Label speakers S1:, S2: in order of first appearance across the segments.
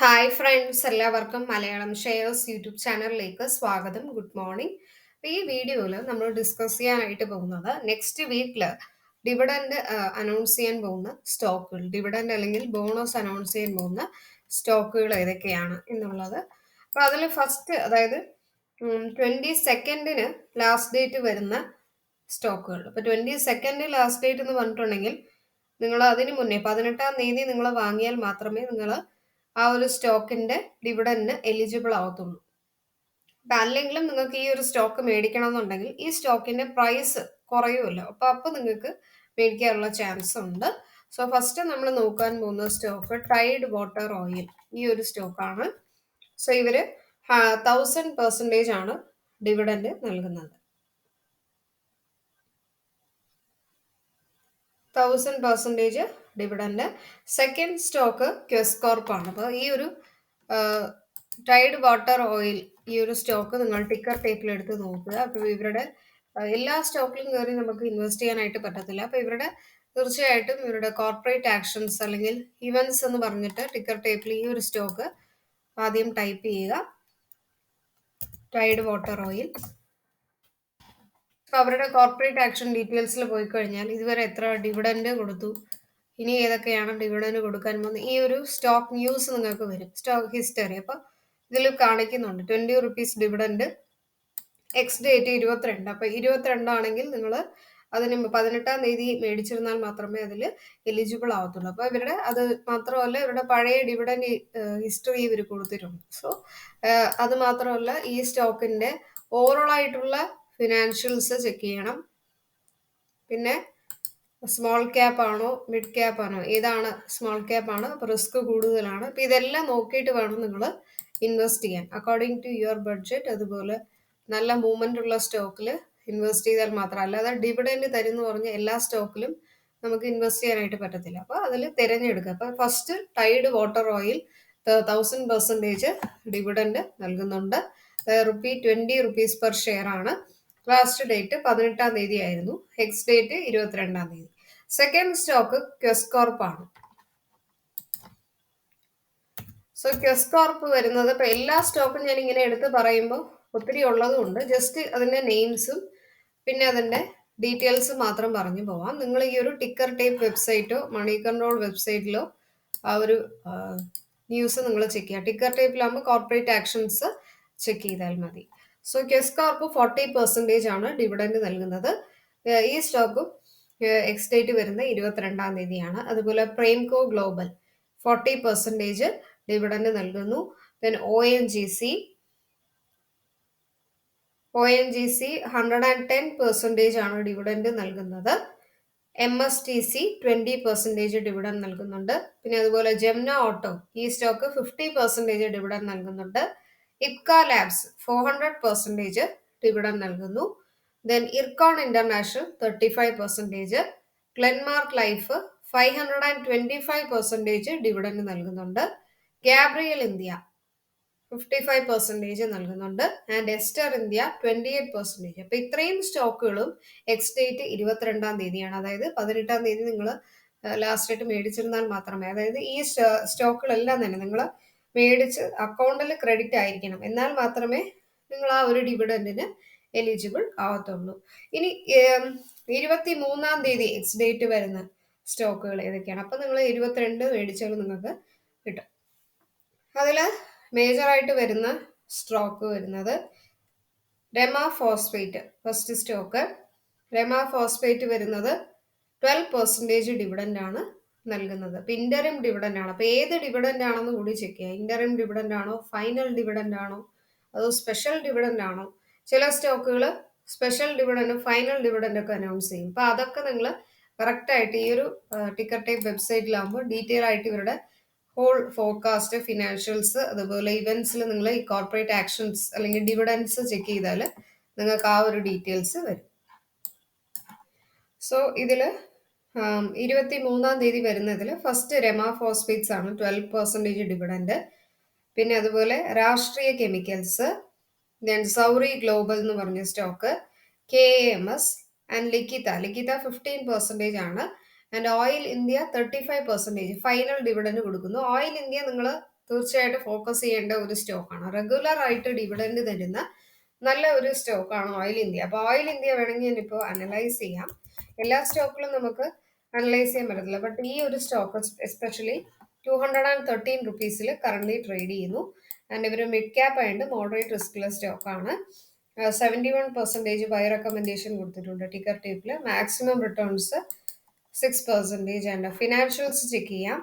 S1: Hi friends, എല്ലാവർക്കും Malayalam shares YouTube ചാനലിലേക്ക് സ്വാഗതം. Good morning. ഈ വീഡിയോയിൽ നമ്മൾ ഡിസ്കസ് ചെയ്യാനായിട്ട് പോകുന്നത് നെക്സ്റ്റ് വീക്കിൽ ഡിവിഡൻഡ് അനൗൺസ് ചെയ്യാൻ പോകുന്ന സ്റ്റോക്കുകൾ, ഡിവിഡൻഡ് അല്ലെങ്കിൽ ബോണസ് അനൗൺസ് ചെയ്യാൻ പോകുന്ന സ്റ്റോക്കുകൾ ഏതൊക്കെയാണ് എന്നുള്ളത്. അപ്പോൾ അതിൽ ഫസ്റ്റ്, അതായത് 22 ലാസ്റ്റ് ഡേറ്റ് വരുന്ന സ്റ്റോക്കുകൾ. അപ്പോൾ 22 ലാസ്റ്റ് ഡേറ്റ് എന്ന് പറഞ്ഞിട്ടുണ്ടെങ്കിൽ നിങ്ങൾ അതിന് മുന്നേ 18-ാം തീയതി നിങ്ങൾ വാങ്ങിയാൽ മാത്രമേ നിങ്ങൾ ആ ഒരു സ്റ്റോക്കിന്റെ ഡിവിഡൻഡിന് എലിജിബിൾ ആവത്തുള്ളൂ. അപ്പം അല്ലെങ്കിലും നിങ്ങൾക്ക് ഈ ഒരു സ്റ്റോക്ക് മേടിക്കണം എന്നുണ്ടെങ്കിൽ ഈ സ്റ്റോക്കിന്റെ പ്രൈസ് കുറയുമല്ലോ, അപ്പോൾ നിങ്ങൾക്ക് മേടിക്കാനുള്ള ചാൻസ് ഉണ്ട്. സോ ഫസ്റ്റ് നമ്മൾ നോക്കാൻ പോകുന്ന സ്റ്റോക്ക് ടൈഡ് വാട്ടർ ഓയിൽ, ഈ ഒരു സ്റ്റോക്കാണ്. സോ ഇവര് 1000% ആണ് ഡിവിഡൻഡ് നൽകുന്നത്. 1000% ഡിവിഡൻഡ്. സെക്കൻഡ് സ്റ്റോക്ക് ക്വസ്കോർപ്പ് ആണ്. അപ്പോൾ ഈ ഒരു ടൈഡ് വാട്ടർ ഓയിൽ, ഈ ഒരു സ്റ്റോക്ക് നിങ്ങൾ ടിക്കർ ടേപ്പിൽ എടുത്ത് നോക്കുക. അപ്പോൾ ഇവരുടെ എല്ലാ സ്റ്റോക്കിലും കയറി നമുക്ക് ഇൻവെസ്റ്റ് ചെയ്യാനായിട്ട് പറ്റത്തില്ല. അപ്പോൾ ഇവരുടെ തീർച്ചയായിട്ടും ഇവരുടെ കോർപ്പറേറ്റ് ആക്ഷൻസ് അല്ലെങ്കിൽ ഇവന്റ്സ് എന്ന് പറഞ്ഞിട്ട് ടിക്കർ ടേപ്പിൽ ഈ ഒരു സ്റ്റോക്ക് ആദ്യം ടൈപ്പ് ചെയ്യുക, ടൈഡ് വാട്ടർ ഓയിൽ. അപ്പോൾ അവരുടെ കോർപ്പറേറ്റ് ആക്ഷൻ ഡീറ്റെയിൽസിൽ പോയി കഴിഞ്ഞാൽ ഇതുവരെ എത്ര ഡിവിഡൻഡ് കൊടുത്തു, ഇനി ഏതൊക്കെയാണ് ഡിവിഡൻഡ് കൊടുക്കാൻ പോകുന്നത്, ഈ ഒരു സ്റ്റോക്ക് ന്യൂസ് നിങ്ങൾക്ക് വരും, സ്റ്റോക്ക് ഹിസ്റ്ററി. അപ്പോൾ ഇതിൽ കാണിക്കുന്നുണ്ട് 20 റുപ്പീസ് ഡിവിഡൻഡ്, എക്സ് ഡേറ്റ് 22. അപ്പോൾ 22 ആണെങ്കിൽ നിങ്ങൾ അതിന് 18-ാം തീയതി മേടിച്ചിരുന്നാൽ മാത്രമേ അതിൽ എലിജിബിൾ ആവത്തുള്ളൂ. അപ്പോൾ ഇവരുടെ അത് മാത്രമല്ല, ഇവരുടെ പഴയ ഡിവിഡൻഡ് ഹിസ്റ്ററി ഇവർ കൊടുത്തിട്ടുണ്ട്. സോ അത് മാത്രമല്ല, ഈ സ്റ്റോക്കിന്റെ ഓവറോൾ ആയിട്ടുള്ള ഫിനാൻഷ്യൽസ് ചെക്ക് ചെയ്യണം. പിന്നെ സ്മോൾ ക്യാപ്പ് ആണോ മിഡ് ക്യാപ്പ് ആണോ, ഏതാണ് സ്മോൾ ക്യാപ്പ് ആണ്, അപ്പോൾ റിസ്ക് കൂടുതലാണ്. അപ്പോൾ ഇതെല്ലാം നോക്കിയിട്ട് വേണം നിങ്ങൾ ഇൻവെസ്റ്റ് ചെയ്യാൻ അക്കോർഡിംഗ് ടു യുവർ ബഡ്ജറ്റ്. അതുപോലെ നല്ല മൂവ്മെന്റ് ഉള്ള സ്റ്റോക്കിൽ ഇൻവെസ്റ്റ് ചെയ്താൽ മാത്രം, അല്ലാതെ ഡിവിഡൻഡ് തരുമെന്ന് പറഞ്ഞ എല്ലാ സ്റ്റോക്കിലും നമുക്ക് ഇൻവെസ്റ്റ് ചെയ്യാനായിട്ട് പറ്റത്തില്ല. അപ്പോൾ അതിൽ തിരഞ്ഞെടുക്കുക. അപ്പോൾ first Tide Water Oil 1000% dividend നൽകുന്നുണ്ട്. ₹20 പെർ ഷെയർ ആണ്. ലാസ്റ്റ് ഡേറ്റ് 18-ാം തീയതി ആയിരുന്നു, എക്സ് ഡേറ്റ് 22-ാം തീയതി. സെക്കൻഡ് സ്റ്റോക്ക് ക്വസ്കോർപ്പ് ആണ്. സോ ക്വസ്കോർപ്പ് വരുന്നത്, ഇപ്പൊ എല്ലാ സ്റ്റോക്കും ഞാൻ ഇങ്ങനെ എടുത്ത് പറയുമ്പോൾ ഒത്തിരി ഉള്ളതുകൊണ്ട് ജസ്റ്റ് അതിന്റെ നെയിംസും പിന്നെ അതിന്റെ ഡീറ്റെയിൽസ് മാത്രം പറഞ്ഞു പോവാം. നിങ്ങൾ ഈ ഒരു ടിക്കർ ടേപ്പ് വെബ്സൈറ്റോ മണി കൺട്രോൾ വെബ്സൈറ്റിലോ ആ ഒരു ന്യൂസ് നിങ്ങൾ ചെക്ക് ചെയ്യുക. ടിക്കർ ടേപ്പിലാകുമ്പോൾ കോർപ്പറേറ്റ് ആക്ഷൻസ് ചെക്ക് ചെയ്താൽ മതി. സോ ക്വസ്കോർപ്പ് 40% ആണ് ഡിവിഡൻഡ് നൽകുന്നത്. ഈ സ്റ്റോക്കും എക്സ് ഡേറ്റ് വരുന്ന 22-ാം തീയതിയാണ്. അതുപോലെ പ്രേംകോ ഗ്ലോബൽ 40% ഡിവിഡൻഡ് നൽകുന്നു. ദെൻ ONGC 110% ആണ് ഡിവിഡൻഡ് നൽകുന്നത്. MSTC 20% ഡിവിഡൻഡ് നൽകുന്നുണ്ട്. പിന്നെ അതുപോലെ ജംന ഓട്ടോ, ഈ സ്റ്റോക്ക് 50% ഡിവിഡൻഡ് നൽകുന്നുണ്ട്. ഇപ്ക ലാബ്സ് 400% ഡിവിഡൻഡ് നൽകുന്നു. Then Ircon international 35%, Glenmark life 525% dividend നൽകുന്നുണ്ട്. ഗാബ്രിയൽ ഇന്ത്യ 55% നൽകുന്നുണ്ട്. And Ester India 28%. അപ്പൊ ഇത്രയും സ്റ്റോക്കുകളും എക്സ് ഡേറ്റ് 22-ാം തീയതിയാണ്. അതായത് 18-ാം തീയതി നിങ്ങൾ ലാസ്റ്റ് ആയിട്ട് മേടിച്ചിരുന്നാൽ മാത്രമേ, അതായത് ഈ സ്റ്റോക്കുകളെല്ലാം തന്നെ നിങ്ങൾ മേടിച്ച് അക്കൗണ്ടിൽ ക്രെഡിറ്റ് ആയിരിക്കണം, എന്നാൽ മാത്രമേ നിങ്ങൾ ആ ഒരു ഡിവിഡൻഡിന് എലിജിബിൾ ആവത്തുള്ളൂ. ഇനി 23-ാം തീയതി എക്സ് ഡേറ്റ് വരുന്ന സ്റ്റോക്കുകൾ ഏതൊക്കെയാണ്? അപ്പൊ നിങ്ങൾ 22 മേടിച്ചാലും നിങ്ങൾക്ക് കിട്ടും. അതില് മേജറായിട്ട് വരുന്ന സ്റ്റോക്ക് വരുന്നത് Rama phosphate. First stock Rama phosphate വരുന്നത് 12% ഡിവിഡൻഡ് ആണ് നൽകുന്നത്. അപ്പൊ ഇന്ററിം ഡിവിഡൻഡ് ആണ്. അപ്പൊ ഏത് ഡിവിഡൻഡ് ആണെന്ന് കൂടി ചെക്ക് ചെയ്യുക. ഇന്ററിം ഡിവിഡൻഡ് ആണോ, ഫൈനൽ ഡിവിഡൻഡ് ആണോ, അതോ സ്പെഷ്യൽ ഡിവിഡൻഡ് ആണോ? ചില സ്റ്റോക്കുകൾ സ്പെഷ്യൽ ഡിവിഡൻഡും ഫൈനൽ ഡിവിഡൻഡും ഒക്കെ അനൗൺസ് ചെയ്യും. അപ്പൊ അതൊക്കെ നിങ്ങൾ കറക്റ്റ് ആയിട്ട് ഈ ഒരു ടിക്കർ ടേപ്പ് വെബ്സൈറ്റിലാകുമ്പോൾ ഡീറ്റെയിൽ ആയിട്ട് ഇവരുടെ ഹോൾ ഫോർകാസ്റ്റ്, ഫിനാൻഷ്യൽസ്, അതുപോലെ ഇവന്റ്സിൽ നിങ്ങൾ ഈ കോർപ്പറേറ്റ് ആക്ഷൻസ് അല്ലെങ്കിൽ ഡിവിഡൻസ് ചെക്ക് ചെയ്താൽ നിങ്ങൾക്ക് ആ ഒരു ഡീറ്റെയിൽസ് വരും. സോ ഇതിൽ 23-ാം തീയതി വരുന്നതിൽ ഫസ്റ്റ് രമ ഫോസ്ഫേറ്റ്സ് ആണ് 12% ഡിവിഡൻഡ്. പിന്നെ അതുപോലെ രാഷ്ട്രീയ കെമിക്കൽസ്, ദെൻ സൗറി ഗ്ലോബൽ എന്ന് പറഞ്ഞ സ്റ്റോക്ക്, KAMS ആൻഡ് ലിഖിത 15% ആണ്. And oil India 35% final dividend കൊടുക്കുന്നു. ഓയിൽ ഇന്ത്യ നിങ്ങൾ തീർച്ചയായിട്ടും ഫോക്കസ് ചെയ്യേണ്ട ഒരു സ്റ്റോക്കാണ്. റെഗുലർ ആയിട്ട് ഡിവിഡൻഡ് തരുന്ന നല്ല ഒരു സ്റ്റോക്കാണ് ഓയിൽ ഇന്ത്യ. അപ്പോൾ ഓയിൽ ഇന്ത്യ വേണമെങ്കിൽ ഞാനിപ്പോൾ അനലൈസ് ചെയ്യാം. എല്ലാ സ്റ്റോക്കിലും നമുക്ക് അനലൈസ് ചെയ്യാൻ പറ്റത്തില്ല. ബട്ട് ഈ ഒരു സ്റ്റോക്ക് എസ്പെഷ്യലി 213 കറന്റ് ട്രേഡ് ചെയ്യുന്നു. ആൻഡ് ഇവർ മിഡ് ക്യാപ്പ് ആയിട്ട് മോഡറേറ്റ് റിസ്കുള്ള സ്റ്റോക്കാണ്. 71% ബൈ റെക്കമെൻഡേഷൻ കൊടുത്തിട്ടുണ്ട് ടിക്കർ ടേപ്പിൽ. Maximum returns 6%. And financials check ചെയ്യാം.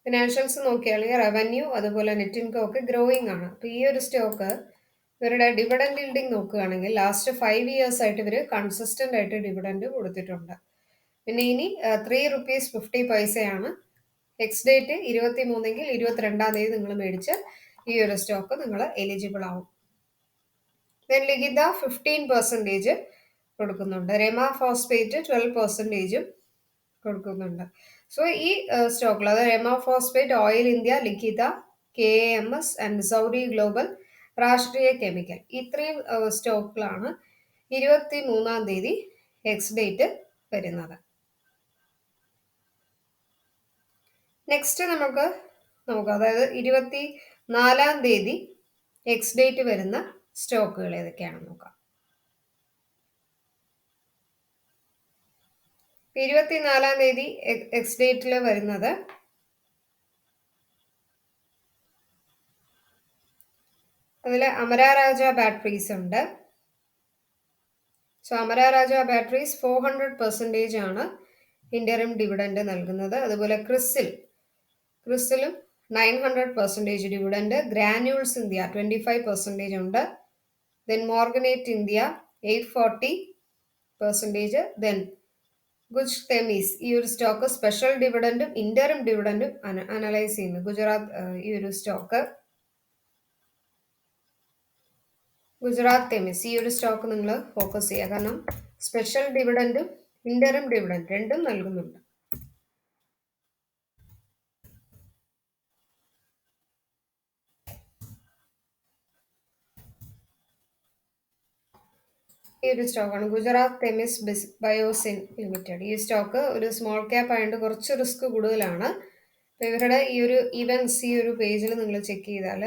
S1: ഫിനാൻഷ്യൽസ് നോക്കിയാൽ റവന്യൂ അതുപോലെ നെറ്റ് ഇൻകം ഒക്കെ ഗ്രോയിങ് ആണ്. അപ്പോൾ ഈ ഒരു സ്റ്റോക്ക് ഇവരുടെ ഡിവിഡൻഡ് ഈൽഡിംഗ് നോക്കുകയാണെങ്കിൽ ലാസ്റ്റ് 5 ഇയേഴ്സ് ആയിട്ട് ഇവർ കൺസിസ്റ്റന്റ് ആയിട്ട് ഡിവിഡൻഡ് കൊടുത്തിട്ടുണ്ട്. പിന്നെ ഇനി ₹3.50 എക്സ് ഡേറ്റ് 23 22 നിങ്ങൾ മേടിച്ച് ഈ ഒരു സ്റ്റോക്ക് നിങ്ങൾ എലിജിബിൾ ആവും. ദെൻ ലിഖിത 15% കൊടുക്കുന്നുണ്ട്. രമ ഫോസ്ഫേറ്റ് 12% കൊടുക്കുന്നുണ്ട്. സോ ഈ സ്റ്റോക്കിൽ അതായത് Rama phosphate, oil India, Likhitha, KAMS and Saudi global, രാഷ്ട്രീയ കെമിക്കൽ, ഇത്രയും സ്റ്റോക്കിലാണ് 23 എക്സ് ഡേറ്റ് വരുന്നത്. നെക്സ്റ്റ് നമുക്ക് നോക്കാം, അതായത് 24 എക്സ് ഡേറ്റ് വരുന്ന സ്റ്റോക്കുകൾ ഏതൊക്കെയാണെന്ന് നോക്കാം. 24 എക്സ് ഡേറ്റിൽ വരുന്നത് അതിൽ അമര രാജ ബാറ്ററീസ് ഉണ്ട്. സോ അമര രാജ ബാറ്ററീസ് 400% ആണ് ഇന്ററിം ഡിവിഡൻഡ് നൽകുന്നത്. അതുപോലെ ക്രിസിലും 900% ഡിവിഡൻഡ്. ഗ്രാന്യൂൾസ് ഇന്ത്യ 25% ഉണ്ട്. Then Morganite India 840%. Then Guj Themis, ഈ ഒരു സ്റ്റോക്ക് സ്പെഷ്യൽ ഡിവിഡൻഡും ഇന്ററിം ഡിവിഡൻഡും അനലൈസ് ചെയ്യുന്നു. ഈ ഒരു സ്റ്റോക്ക് ഗുജറാത്ത് തെമീസ്, ഈ ഒരു സ്റ്റോക്ക് നിങ്ങൾ ഫോക്കസ് ചെയ്യുക. കാരണം സ്പെഷ്യൽ ഡിവിഡൻഡും ഇന്ററിം ഡിവിഡൻഡ് രണ്ടും നൽകുന്നുണ്ട്. ഈ ഒരു സ്റ്റോക്കാണ് ഗുജറാത്ത് തെമിസ് ബയോസിൻ ലിമിറ്റഡ്. ഈ സ്റ്റോക്ക് ഒരു സ്മോൾ ക്യാപ്പ് ആയതുകൊണ്ട് കുറച്ച് റിസ്ക് കൂടുതലാണ്. അപ്പോൾ ഇവരുടെ ഈ ഒരു ഇവൻസ് ഈ ഒരു പേജിൽ നിങ്ങൾ ചെക്ക് ചെയ്താൽ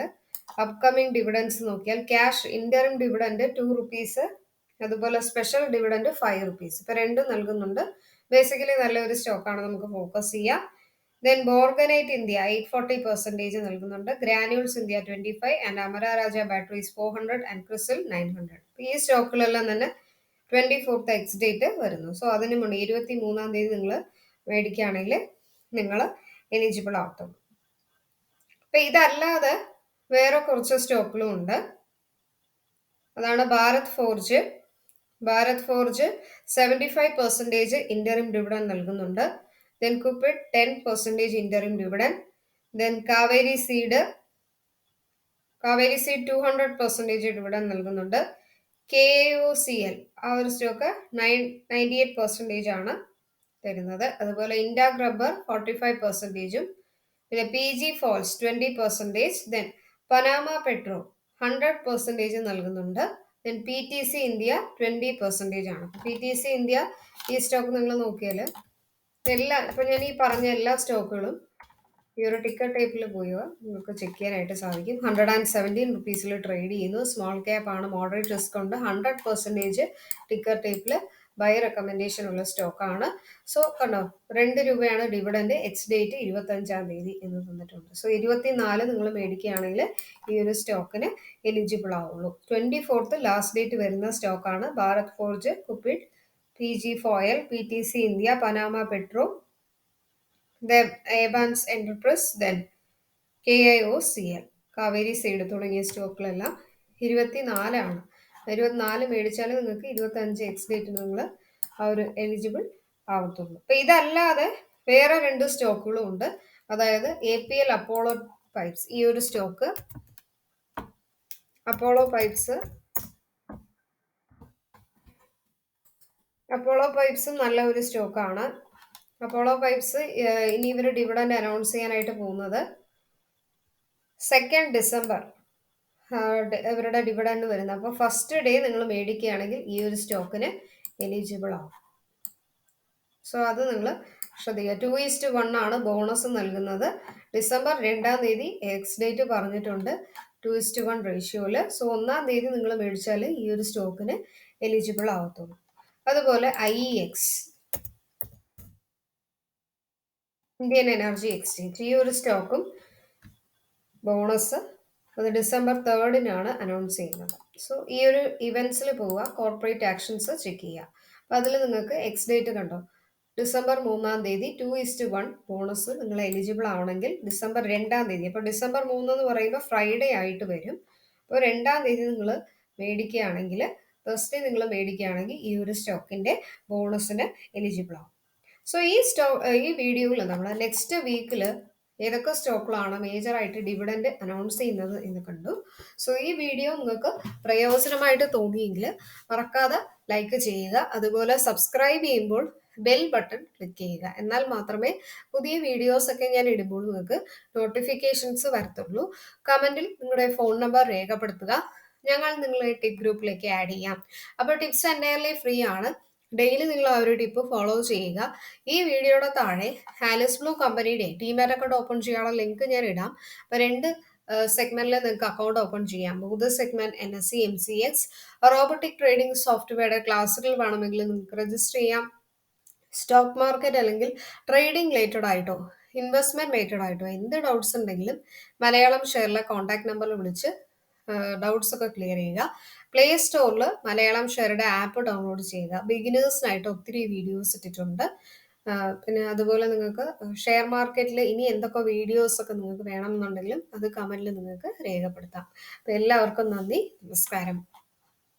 S1: അപ്കമിങ് ഡിവിഡൻസ് നോക്കിയാൽ ക്യാഷ് ഇന്ററിം ഡിവിഡൻഡ് ₹2, അതുപോലെ സ്പെഷ്യൽ ഡിവിഡൻഡ് ₹5. ഇപ്പോൾ രണ്ടും നൽകുന്നുണ്ട്. ബേസിക്കലി നല്ലൊരു സ്റ്റോക്കാണ്, നമുക്ക് ഫോക്കസ് ചെയ്യാം. ദെൻ ബോർഗനൈറ്റ് ഇന്ത്യ 840% നൽകുന്നുണ്ട്. Granules India 25 and Amara Raja batteries 400 and Crisil 900. ഈ സ്റ്റോക്കിലെല്ലാം തന്നെ 24th എക്സ് ഡേറ്റ് വരുന്നു. സോ അതിന് മുന്നേ 23 നിങ്ങൾ മേടിക്കുകയാണെങ്കിൽ നിങ്ങൾ എലിജിബിൾ ആകത്തുള്ളൂ. അപ്പൊ ഇതല്ലാതെ വേറെ കുറച്ച് സ്റ്റോക്കുകളും ഉണ്ട്. അതാണ് ഭാരത് ഫോർജ്. 75% ഇന്ററിം ഡിവിഡൻഡ് നൽകുന്നുണ്ട്. Then കുപ്പിഡ് 10% interim dividend. Then Kaveri seed 200% dividend നൽകുന്നുണ്ട്. KOCL ആ ഒരു സ്റ്റോക്ക് 98% ആണ് തരുന്നത്. അതുപോലെ ഇൻഡാക് റബ്ബർ 45%, പിന്നെ PG foils 20%, then Panama petro 100% നൽകുന്നുണ്ട്. ദെൻ PTC ഇന്ത്യ 20% ആണ്. PTC ഇന്ത്യ ഈ സ്റ്റോക്ക് നിങ്ങൾ നോക്കിയാൽ ഇപ്പൊ ഞാൻ ഈ പറഞ്ഞ എല്ലാ സ്റ്റോക്കുകളും ഈ ഒരു ടിക്കർ ടൈപ്പിൽ പോയി നിങ്ങൾക്ക് ചെക്ക് ചെയ്യാനായിട്ട് സാധിക്കും. ₹117 ട്രേഡ് ചെയ്യുന്നു. സ്മോൾ ക്യാപ്പ് ആണ്, മോഡറേറ്റ് റിസ്ക് ഉണ്ട്. 100% ടിക്കർ ടൈപ്പിൽ ബൈ റെക്കമെൻഡേഷൻ ഉള്ള സ്റ്റോക്കാണ്. സോ കണ്ടോ, ₹2 ഡിവിഡൻഡ്. എക്സ് ഡേറ്റ് 25 എന്ന് തന്നിട്ടുണ്ട്. സോ 24 നിങ്ങൾ മേടിക്കുകയാണെങ്കിൽ ഈ ഒരു സ്റ്റോക്കിന് എലിജിബിൾ ആവുള്ളൂ. 24th ലാസ്റ്റ് ഡേറ്റ് വരുന്ന സ്റ്റോക്കാണ് Bharat forge, Cupid, PG foil, PTC India, Panama petro, Abans enterprise, then KIOCL, Kaveri seed തുടങ്ങിയ സ്റ്റോക്കുകളെല്ലാം 24 ആണ്. 24 മേടിച്ചാൽ നിങ്ങൾക്ക് 25 എക്സ് ഡേറ്റിന് നിങ്ങൾ ആ ഒരു എലിജിബിൾ ആവത്തുള്ളൂ. അപ്പൊ ഇതല്ലാതെ വേറെ 2 സ്റ്റോക്കുകളും ഉണ്ട്. അതായത് APL അപ്പോളോ പൈപ്സ്. ഈ ഒരു സ്റ്റോക്ക് അപ്പോളോ പൈപ്സ് നല്ല ഒരു സ്റ്റോക്കാണ്. അപ്പോളോ പൈപ്സ് ഇനി ഇവർ ഡിവിഡൻഡ് അനൗൺസ് ചെയ്യാനായിട്ട് പോകുന്നത് 2 ഡിസംബർ ഇവരുടെ ഡിവിഡൻഡ് വരുന്നത്. അപ്പോൾ ഫസ്റ്റ് ഡേ നിങ്ങൾ മേടിക്കുകയാണെങ്കിൽ ഈ ഒരു സ്റ്റോക്കിന് എലിജിബിൾ ആവും. സോ അത് നിങ്ങൾ ശ്രദ്ധിക്കുക, 2:1 ആണ് ബോണസ് നൽകുന്നത്. ഡിസംബർ 2-ാം തീയതി എക്സ് ഡേറ്റ് പറഞ്ഞിട്ടുണ്ട് 2:1 റേഷ്യോയിൽ. സോ 1-ാം തീയതി നിങ്ങൾ മേടിച്ചാൽ ഈ ഒരു സ്റ്റോക്കിന് എലിജിബിൾ ആവത്തുള്ളൂ. അതുപോലെ IEX, ഇന്ത്യൻ എനർജി എക്സ്ചേഞ്ച്, ഈ ഒരു സ്റ്റോക്കും ബോണസ് അത് ഡിസംബർ 3-നാണ് അനൗൺസ് ചെയ്യുന്നത്. സോ ഈ ഒരു ഇവൻറ്റ്സിൽ പോവുക, കോർപ്പറേറ്റ് ആക്ഷൻസ് ചെക്ക് ചെയ്യുക. അപ്പോൾ അതിൽ നിങ്ങൾക്ക് എക്സ് ഡേറ്റ് കണ്ടോ, ഡിസംബർ 3-ാം തീയതി 2:1 ബോണസ് നിങ്ങൾ എലിജിബിൾ ആവണമെങ്കിൽ ഡിസംബർ 2-ാം തീയതി, അപ്പോൾ ഡിസംബർ 3 എന്ന് പറയുമ്പോൾ ഫ്രൈഡേ ആയിട്ട് വരും. അപ്പോൾ 2-ാം തീയതി നിങ്ങൾ മേടിക്കുകയാണെങ്കിൽ, തേഴ്സ്ഡേ നിങ്ങൾ മേടിക്കുകയാണെങ്കിൽ ഈ ഒരു സ്റ്റോക്കിൻ്റെ ബോണസിന് എലിജിബിൾ ആവും. സോ ഈ വീഡിയോയിൽ നമ്മൾ നെക്സ്റ്റ് വീക്കിൽ ഏതൊക്കെ സ്റ്റോക്കുകളാണ് മേജറായിട്ട് ഡിവിഡൻഡ് അനൗൺസ് ചെയ്യുന്നത് എന്ന് കണ്ടു. സോ ഈ വീഡിയോ നിങ്ങൾക്ക് പ്രയോജനമായിട്ട് തോന്നിയെങ്കിൽ മറക്കാതെ ലൈക്ക് ചെയ്യുക. അതുപോലെ സബ്സ്ക്രൈബ് ചെയ്യുമ്പോൾ ബെൽ ബട്ടൺ ക്ലിക്ക് ചെയ്യുക. എന്നാൽ മാത്രമേ പുതിയ വീഡിയോസ് ഒക്കെ ഞാൻ ഇടുമ്പോൾ നിങ്ങൾക്ക് നോട്ടിഫിക്കേഷൻസ് വരത്തുള്ളൂ. കമൻറ്റിൽ നിങ്ങളുടെ ഫോൺ നമ്പർ രേഖപ്പെടുത്തുക. ഞങ്ങൾ നിങ്ങളെ ടിപ്പ് ഗ്രൂപ്പിലേക്ക് ആഡ് ചെയ്യാം. അപ്പോൾ ടിപ്സ് എൻ്റയർലി ഫ്രീ ആണ്. ഡെയിലി നിങ്ങൾ ആ ഒരു ടിപ്പ് ഫോളോ ചെയ്യുക. ഈ വീഡിയോയുടെ താഴെ ആലിസ് ബ്ലൂ കമ്പനിയുടെ ടീമാറ്റ് അക്കൗണ്ട് ഓപ്പൺ ചെയ്യാനുള്ള ലിങ്ക് ഞാൻ ഇടാം. അപ്പോൾ 2 സെഗ്മെന്റിൽ നിങ്ങൾക്ക് അക്കൗണ്ട് ഓപ്പൺ ചെയ്യാം. മൂന്ന് segment NSE MCX, robotic trading സോഫ്റ്റ്വെയറുടെ ക്ലാസ്സുകൾ വേണമെങ്കിൽ നിങ്ങൾക്ക് രജിസ്റ്റർ ചെയ്യാം. സ്റ്റോക്ക് മാർക്കറ്റ് അല്ലെങ്കിൽ ട്രേഡിംഗ് റിലേറ്റഡ് ആയിട്ടോ ഇൻവെസ്റ്റ്മെന്റ് റിലേറ്റഡ് ആയിട്ടോ എന്ത് ഡൗട്ട്സ് ഉണ്ടെങ്കിലും മലയാളം ഷെയറിലെ കോൺടാക്ട് നമ്പറിൽ വിളിച്ച് ഡൗട്ട്സ് ഒക്കെ ക്ലിയർ ചെയ്യുക. പ്ലേ സ്റ്റോറിൽ മലയാളം ഷെയറുടെ ആപ്പ് ഡൗൺലോഡ് ചെയ്യുക. ബിഗിനേഴ്സിനായിട്ട് ഒത്തിരി വീഡിയോസ് ഇട്ടിട്ടുണ്ട്. പിന്നെ അതുപോലെ നിങ്ങൾക്ക് ഷെയർ മാർക്കറ്റിൽ ഇനി എന്തൊക്കെ വീഡിയോസ് ഒക്കെ നിങ്ങൾക്ക് വേണമെന്നുണ്ടെങ്കിലും അത് കമൻറ്റിൽ നിങ്ങൾക്ക് രേഖപ്പെടുത്താം. അപ്പോൾ എല്ലാവർക്കും നന്ദി, നമസ്കാരം.